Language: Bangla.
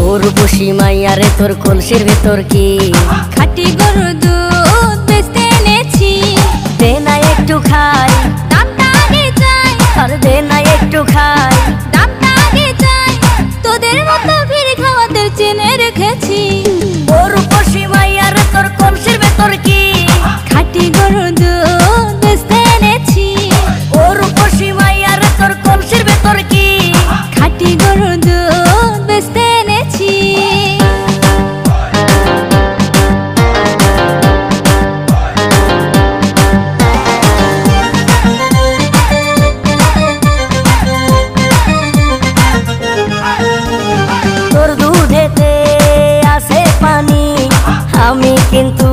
উর্বশী মাইয়ারে তোর কলসির ভেতর কি খাঁটি গরুর দুধ বেচতে এনেছি। দে না একটু খাই, দামটা আগে চাই, আর দে না একটু খাই। দামটা আগে চাই, তোদের মতো ভিড় খাওয়াদের চেনে রেখেছি। উর্বশী মাইয়ারে তোর কলসির ভেতর কি খাঁটি গরুর দুধ বেচতে এনেছি। উর্বশী মাইয়ারে তোর কলসির ভেতর কি খাঁটি গরুর দুধ বেচতে এনেছি। তোর দুধেতে আছে পানি, আমি কিন্তু